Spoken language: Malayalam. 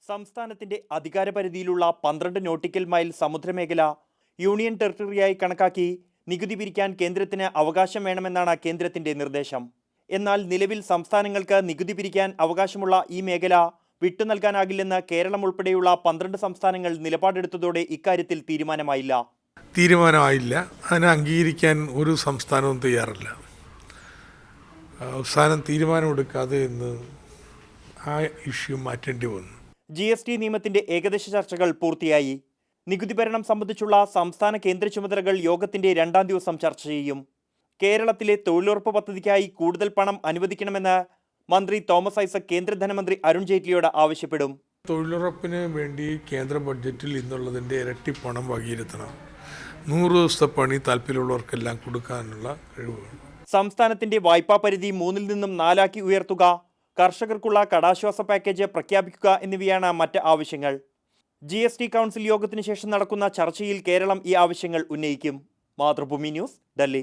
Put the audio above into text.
സംസ്ഥാനത്തിന്റെ അധികാരപരിധിയിലുള്ള 12 നോട്ടിക്കൽ മൈൽ സമുദ്രമേഖല യൂണിയൻ ടെറിട്ടറിയായി കണക്കാക്കി നികുതി പിരിക്കാൻ കേന്ദ്രത്തിന് അവകാശം വേണമെന്നാണ് കേന്ദ്രത്തിന്റെ നിർദ്ദേശം. എന്നാൽ നിലവിൽ സംസ്ഥാനങ്ങൾക്ക് നികുതി പിരിക്കാൻ അവകാശമുള്ള ഈ മേഖല വിട്ടുനൽകാനാകില്ലെന്ന് കേരളം ഉൾപ്പെടെയുള്ള 12 സംസ്ഥാനങ്ങൾ നിലപാടെടുത്തതോടെ ഇക്കാര്യത്തിൽ തീരുമാനമായില്ല. അതിനെ അംഗീകരിക്കാൻ ഒരു സംസ്ഥാനവും തയ്യാറല്ല. അവസാനം തീരുമാനമെടുക്കാതെ ഇന്ന് ആ ഇഷ്യൂ മാറ്റേണ്ടി വന്നു. GST നിയമത്തിന്റെ ഏകദേശ ചർച്ചകൾ പൂർത്തിയായി. നികുതി ഭരണം സംബന്ധിച്ചുള്ള സംസ്ഥാന കേന്ദ്ര ചുമതലകൾ യോഗത്തിന്റെ 2ാം ദിവസം ചർച്ച ചെയ്യും. കേരളത്തിലെ തൊഴിലുറപ്പ് പദ്ധതിക്കായി കൂടുതൽ പണം അനുവദിക്കണമെന്ന് മന്ത്രി തോമസ് ഐസക് കേന്ദ്ര ധനമന്ത്രി അരുൺ ജെയ്റ്റ്ലിയോട് ആവശ്യപ്പെടും. തൊഴിലുറപ്പിന് വേണ്ടി കേന്ദ്ര ബഡ്ജറ്റിൽ ഇന്നുള്ളതിൻ്റെ ഇരട്ടി പണം വകയിരുത്തണം. 100 ദിവസത്തെ പണി താല്പര്യമുള്ളവർക്കെല്ലാം കൊടുക്കാനുള്ള കഴിവ്. സംസ്ഥാനത്തിന്റെ വായ്പാ പരിധി 3-ൽ നിന്നും 4-ആക്കി ഉയർത്തുക, കർഷകർക്കുള്ള കടാശ്വാസ പാക്കേജ് പ്രഖ്യാപിക്കുക എന്നിവയാണ് മറ്റ് ആവശ്യങ്ങൾ. GST കൗൺസിൽ യോഗത്തിനു ശേഷം നടക്കുന്ന ചർച്ചയിൽ കേരളം ഈ ആവശ്യങ്ങൾ ഉന്നയിക്കും. മാതൃഭൂമി ന്യൂസ്, ഡൽഹി.